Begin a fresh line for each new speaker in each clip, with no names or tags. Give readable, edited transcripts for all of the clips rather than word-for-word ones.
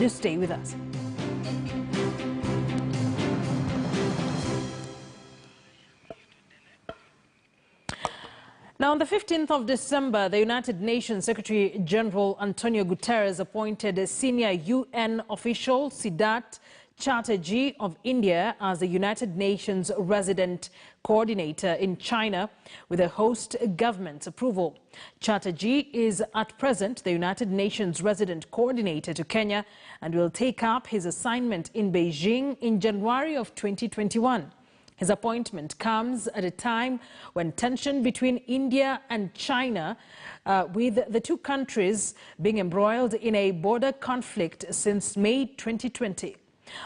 Do stay with us. Now, on the 15th of December, the United Nations Secretary General António Guterres appointed a senior UN official, Siddharth Chartejee of India, as the United Nations resident coordinator in China with a host government's approval. Chartejee is at present the United Nations resident coordinator to Kenya and will take up his assignment in Beijing in January of 2021. His appointment comes at a time when tension between India and China, with the two countries being embroiled in a border conflict since May 2020.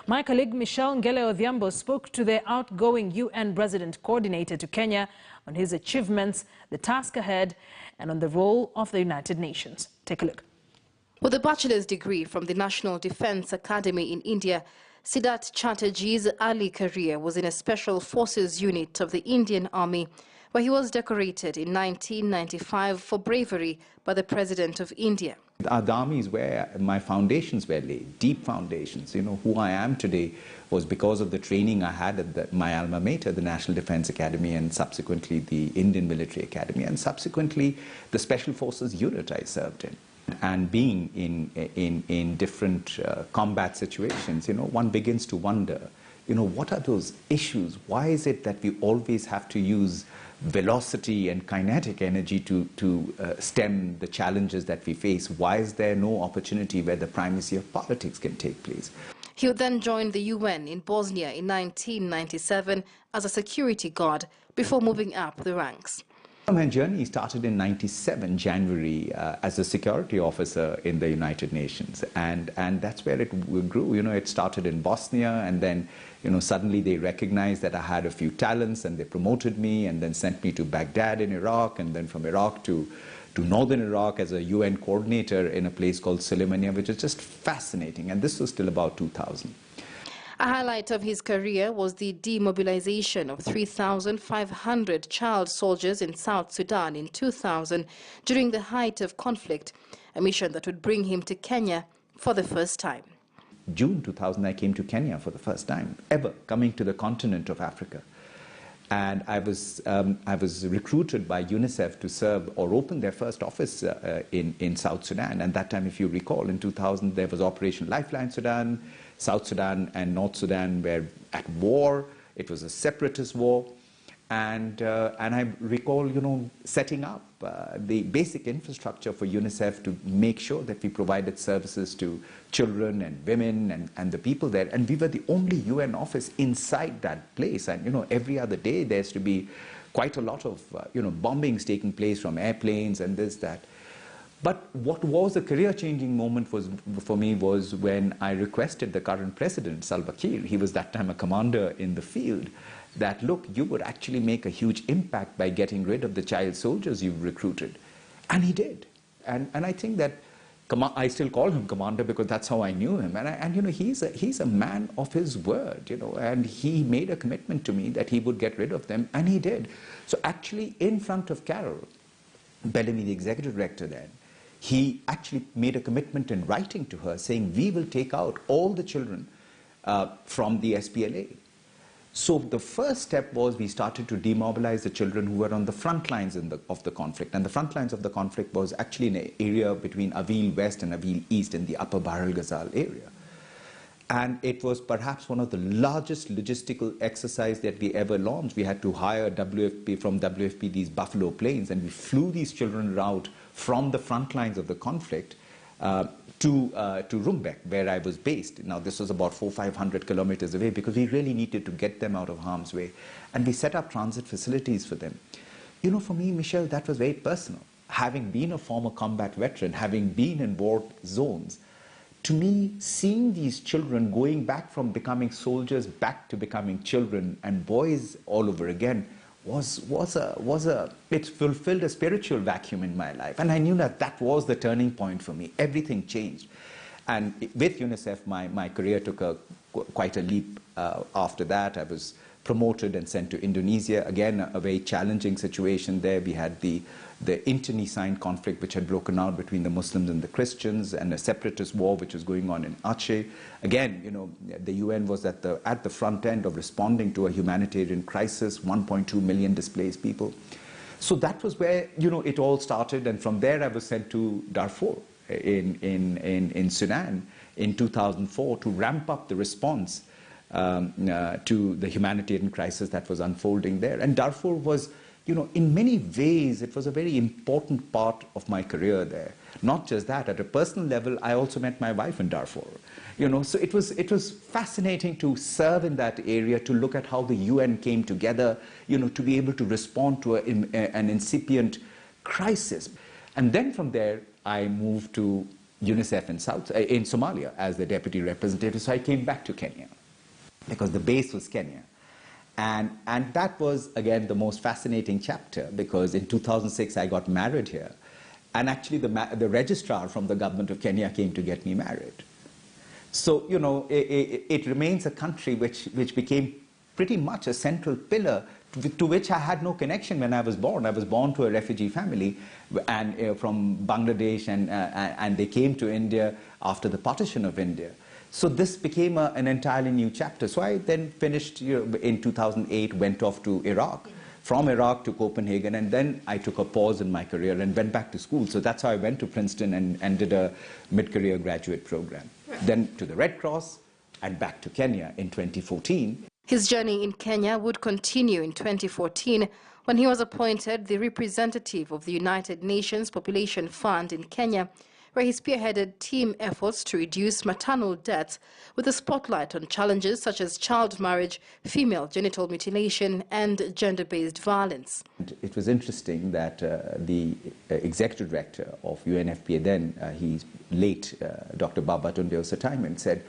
My colleague Michelle Ngele Odhiambo spoke to the outgoing UN resident coordinator to Kenya on his achievements, the task ahead, and on the role of the United Nations. Take a look.
With a bachelor's degree from the National Defense Academy in India, Siddharth Chartejee's early career was in a special forces unit of the Indian Army, where he was decorated in 1995 for bravery by the President of India.
The army is where my foundations were laid, deep foundations. You know, who I am today was because of the training I had at my alma mater, the National Defense Academy, and subsequently the Indian Military Academy, and subsequently the Special Forces unit I served in. And being in different combat situations, you know, one begins to wonder, you know, what are those issues? Why is it that we always have to use velocity and kinetic energy to stem the challenges that we face? Why is there no opportunity where the primacy of politics can take place?
He would then join the UN in Bosnia in 1997 as a security guard before moving up the ranks.
My journey started in '97, January, as a security officer in the United Nations, and that's where it grew. You know, it started in Bosnia, and then, you know, suddenly they recognized that I had a few talents, and they promoted me, and then sent me to Baghdad in Iraq, and then from Iraq to northern Iraq as a UN coordinator in a place called Sulemania, which is just fascinating. And this was still about 2000.
A highlight of his career was the demobilization of 3,500 child soldiers in South Sudan in 2000 during the height of conflict, a mission that would bring him to Kenya for the first time.
June 2000, I came to Kenya for the first time ever, coming to the continent of Africa. And I was recruited by UNICEF to serve or open their first office in South Sudan. And that time, if you recall, in 2000, there was Operation Lifeline Sudan. South Sudan and North Sudan were at war. It was a separatist war. And I recall, you know, setting up the basic infrastructure for UNICEF to make sure that we provided services to children and women and the people there. And we were the only UN office inside that place. And, you know, every other day there's to be quite a lot of, you know, bombings taking place from airplanes and this, that. But what was a career-changing moment for me was when I requested the current president, Salva Kiir, he was that time a commander in the field, that, look, you would actually make a huge impact by getting rid of the child soldiers you've recruited. And he did. And I think that I still call him commander because that's how I knew him. And you know, he's a man of his word, you know, and he made a commitment to me that he would get rid of them, and he did. So actually, in front of Carol Bellamy, the executive director then, he actually made a commitment in writing to her saying, we will take out all the children from the SPLA. So the first step was we started to demobilize the children who were on the front lines of the conflict. And the front lines of the conflict was actually in an area between Avil West and Avil East in the upper Bahr el-Ghazal area. And it was perhaps one of the largest logistical exercise that we ever launched. We had to hire from WFP these Buffalo planes, and we flew these children out from the front lines of the conflict to Rumbek, where I was based. Now, this was about 400-500 kilometers away because we really needed to get them out of harm's way. And we set up transit facilities for them. You know, for me, Michelle, that was very personal. Having been a former combat veteran, having been in war zones, to me, seeing these children going back from becoming soldiers back to becoming children and boys all over again it fulfilled a spiritual vacuum in my life. And I knew that that was the turning point for me. Everything changed. And with UNICEF, my career took quite a leap after that. I was promoted and sent to Indonesia. Again, a very challenging situation there. We had the internecine conflict which had broken out between the Muslims and the Christians, and a separatist war which was going on in Aceh. Again, you know, the UN was at the front end of responding to a humanitarian crisis, 1.2 million displaced people. So that was where, you know, it all started, and from there I was sent to Darfur in Sudan in 2004 to ramp up the response to the humanitarian crisis that was unfolding there. And Darfur was, you know, in many ways, it was a very important part of my career there. Not just that, at a personal level, I also met my wife in Darfur. You know, so it was fascinating to serve in that area, to look at how the UN came together, you know, to be able to respond to an incipient crisis. And then from there, I moved to UNICEF in Somalia as the deputy representative. So I came back to Kenya, because the base was Kenya. And that was, again, the most fascinating chapter, because in 2006 I got married here. And actually the registrar from the government of Kenya came to get me married. So, you know, it remains a country which became pretty much a central pillar to which I had no connection when I was born. I was born to a refugee family and from Bangladesh, and they came to India after the partition of India. So this became an entirely new chapter. So I then finished, you know, in 2008, went off to Iraq, from Iraq to Copenhagen, and then I took a pause in my career and went back to school. So that's how I went to Princeton and did a mid-career graduate program. Right. Then to the Red Cross and back to Kenya in 2014.
His journey in Kenya would continue in 2014 when he was appointed the representative of the United Nations Population Fund in Kenya, where he spearheaded team efforts to reduce maternal deaths with a spotlight on challenges such as child marriage, female genital mutilation, and gender-based violence.
It was interesting that the executive director of UNFPA then, he's late, Dr. Babatunde Osataiman, said,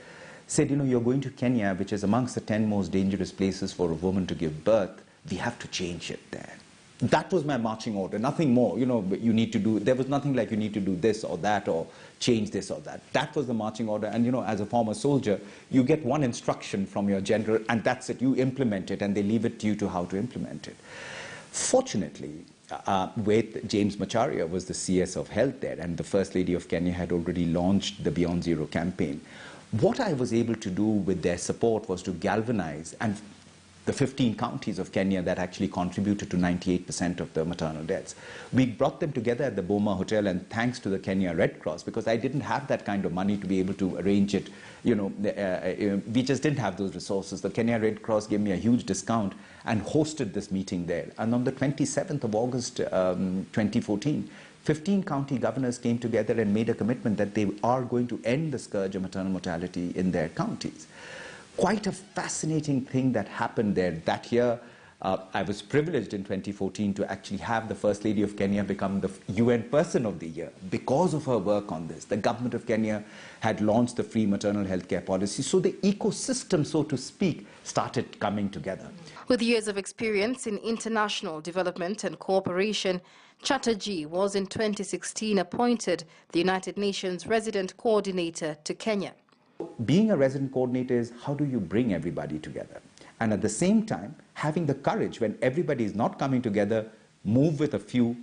you know, you're going to Kenya, which is amongst the 10 most dangerous places for a woman to give birth. We have to change it there. That was my marching order, nothing more. You know, you need to do, there was nothing like you need to do this or that or change this or that. That was the marching order. And, you know, as a former soldier, you get one instruction from your general, and that's it. You implement it, and they leave it to you to how to implement it. Fortunately, with James Macharia was the CS of health there, and the First Lady of Kenya had already launched the Beyond Zero campaign. What I was able to do with their support was to galvanize and the 15 counties of Kenya that actually contributed to 98% of the maternal deaths. We brought them together at the Boma Hotel, and thanks to the Kenya Red Cross, because I didn't have that kind of money to be able to arrange it, you know, we just didn't have those resources. The Kenya Red Cross gave me a huge discount and hosted this meeting there. And on the 27th of August 2014, 15 county governors came together and made a commitment that they are going to end the scourge of maternal mortality in their counties. Quite a fascinating thing that happened there that year. I was privileged in 2014 to actually have the First Lady of Kenya become the UN Person of the Year because of her work on this. The government of Kenya had launched the free maternal health care policy, so the ecosystem, so to speak, started coming together.
With years of experience in international development and cooperation, Chatterjee was in 2016 appointed the United Nations Resident Coordinator to Kenya.
Being a resident coordinator is how do you bring everybody together? And at the same time, having the courage when everybody is not coming together, move with a few,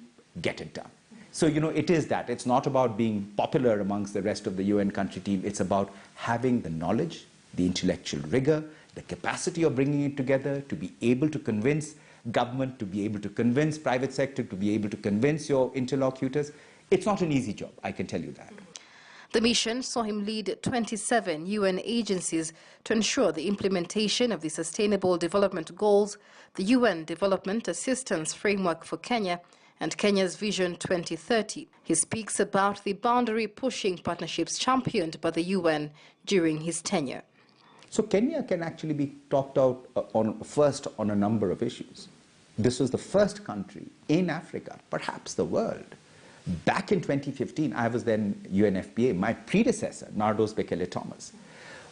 get it done. So, you know, it is that. It's not about being popular amongst the rest of the UN country team. It's about having the knowledge, the intellectual rigor, the capacity of bringing it together, to be able to convince government, to be able to convince private sector, to be able to convince your interlocutors. It's not an easy job, I can tell you that.
The mission saw him lead 27 UN agencies to ensure the implementation of the Sustainable Development Goals, the UN Development Assistance Framework for Kenya, and Kenya's Vision 2030. He speaks about the boundary-pushing partnerships championed by the UN during his tenure.
So Kenya can actually be talked out first on a number of issues. This was the first country in Africa, perhaps the world. Back in 2015, I was then UNFPA. My predecessor, Nardos Bekele Thomas,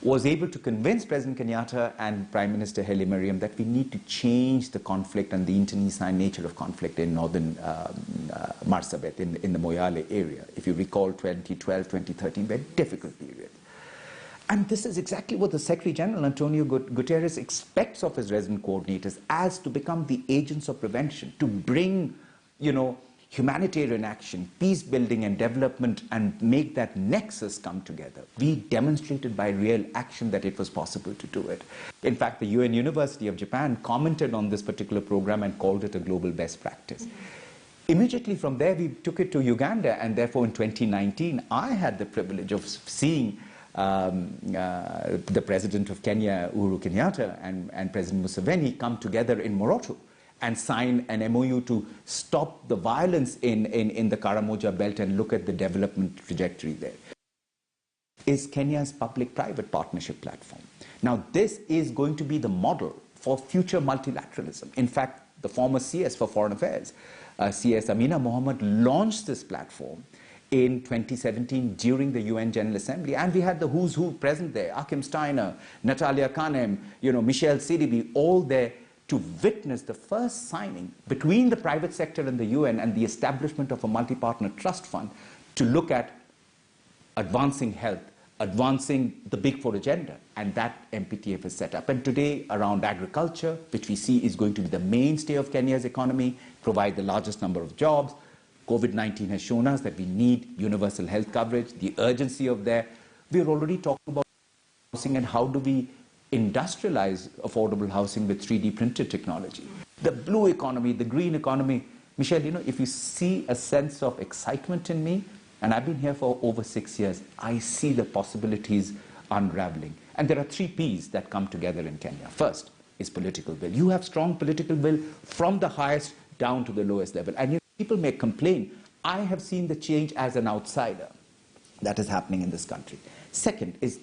was able to convince President Kenyatta and Prime Minister Haile Mariam that we need to change the conflict and the internecine nature of conflict in northern Marsabit, in the Moyale area. If you recall, 2012, 2013 were difficult periods. And this is exactly what the Secretary General, António Guterres, expects of his resident coordinators, as to become the agents of prevention, to bring, humanitarian action, peace building and development, and make that nexus come together. We demonstrated by real action that it was possible to do it. In fact, the UN University of Japan commented on this particular program and called it a global best practice. Immediately from there, we took it to Uganda, and therefore in 2019, I had the privilege of seeing the President of Kenya, Uhuru Kenyatta, and President Museveni come together in Moroto and sign an MOU to stop the violence in the Karamoja belt and look at the development trajectory there. Is Kenya's public-private partnership platform. Now, this is going to be the model for future multilateralism. In fact, the former CS for Foreign Affairs, CS Amina Mohammed, launched this platform in 2017 during the UN General Assembly, and we had the who's who present there, Achim Steiner, Natalia Kanem, Michel Sidibe, all there to witness the first signing between the private sector and the UN and the establishment of a multi-partner trust fund to look at advancing health, advancing the Big Four agenda, and that MPTF is set up. And today, around agriculture, which we see is going to be the mainstay of Kenya's economy, provide the largest number of jobs. COVID-19 has shown us that we need universal health coverage, the urgency of that. We're already talking about housing and how do we industrialize affordable housing with 3D printed technology. The blue economy, the green economy. Michelle, if you see a sense of excitement in me, and I've been here for over 6 years, I see the possibilities unraveling. And there are 3 Ps that come together in Kenya. First is political will. You have strong political will from the highest down to the lowest level. And people may complain. I have seen the change as an outsider that is happening in this country. Second is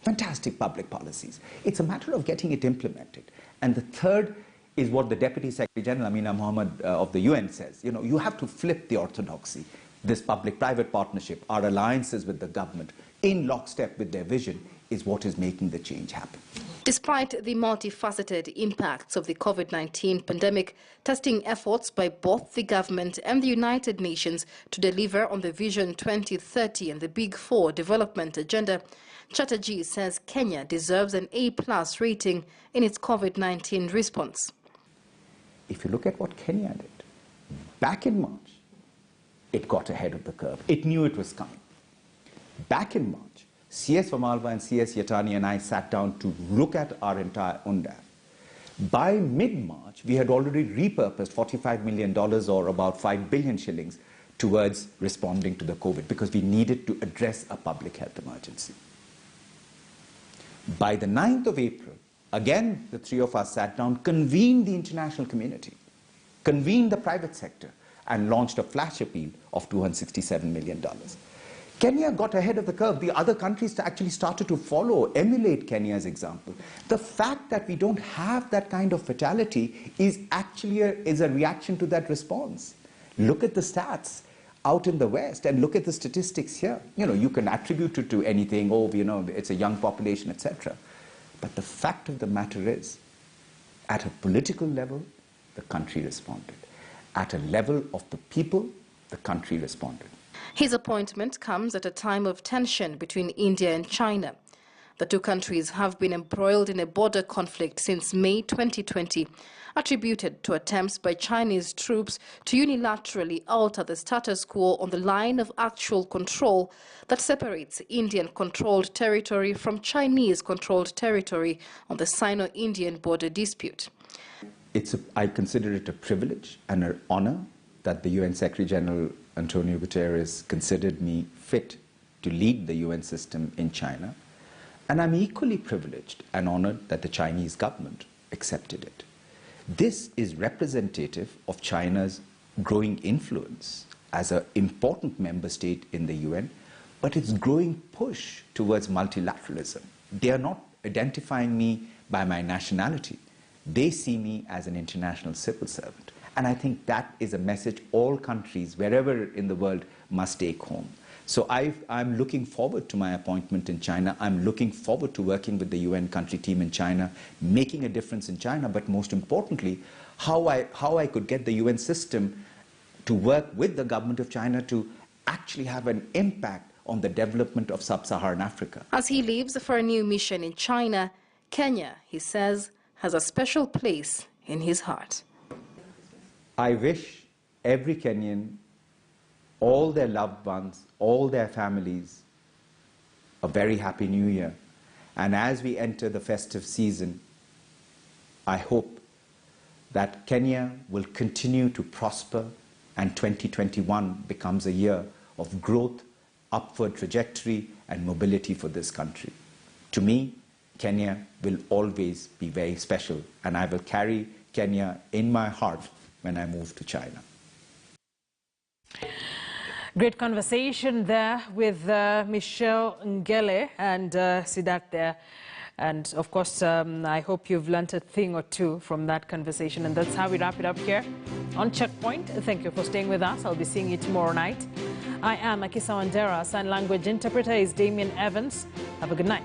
fantastic public policies. It's a matter of getting it implemented. And the third is what the Deputy Secretary General, Amina Mohammed of the UN says. You have to flip the orthodoxy. This public-private partnership, our alliances with the government, in lockstep with their vision, is what is making the change happen.
Despite the multifaceted impacts of the COVID-19 pandemic, testing efforts by both the government and the United Nations to deliver on the Vision 2030 and the Big Four development agenda, Chatterjee says Kenya deserves an A+ rating in its COVID-19 response.
If you look at what Kenya did, back in March, it got ahead of the curve. It knew it was coming. Back in March, CS Vamalva and CS Yatani and I sat down to look at our entire UNDAF. By mid-March, we had already repurposed $45 million or about 5 billion shillings towards responding to the COVID because we needed to address a public health emergency. By the 9th of April, again, the 3 of us sat down, convened the international community, convened the private sector, and launched a flash appeal of $267 million. Kenya got ahead of the curve. The other countries actually started to follow, emulate Kenya's example. The fact that we don't have that kind of fatality is actually a reaction to that response. Look at the stats out in the West and look at the statistics here. You can attribute it to anything, it's a young population, etc. But the fact of the matter is, at a political level, the country responded. At a level of the people, the country responded.
His appointment comes at a time of tension between India and China. The two countries have been embroiled in a border conflict since May 2020, attributed to attempts by Chinese troops to unilaterally alter the status quo on the line of actual control that separates Indian-controlled territory from Chinese-controlled territory on the Sino-Indian border dispute.
I consider it a privilege and an honor that the UN Secretary General António Guterres considered me fit to lead the UN system in China. And I'm equally privileged and honored that the Chinese government accepted it. This is representative of China's growing influence as an important member state in the UN, but its growing push towards multilateralism. They are not identifying me by my nationality. They see me as an international civil servant. And I think that is a message all countries, wherever in the world, must take home. So I'm looking forward to my appointment in China. I'm looking forward to working with the UN country team in China, making a difference in China, but most importantly, how I could get the UN system to work with the government of China to actually have an impact on the development of sub-Saharan Africa.
As he leaves for a new mission in China, Kenya, he says, has a special place in his heart.
I wish every Kenyan, all their loved ones, all their families, a very happy new year. And as we enter the festive season, I hope that Kenya will continue to prosper and 2021 becomes a year of growth, upward trajectory and mobility for this country. To me, Kenya will always be very special, and I will carry Kenya in my heart when I move to China.
Great conversation there with Michelle Ngele and Siddharth there. And of course, I hope you've learnt a thing or two from that conversation. And that's how we wrap it up here on Checkpoint. Thank you for staying with us. I'll be seeing you tomorrow night. I am Akisa Wandera. Sign language interpreter is Damien Evans. Have a good night.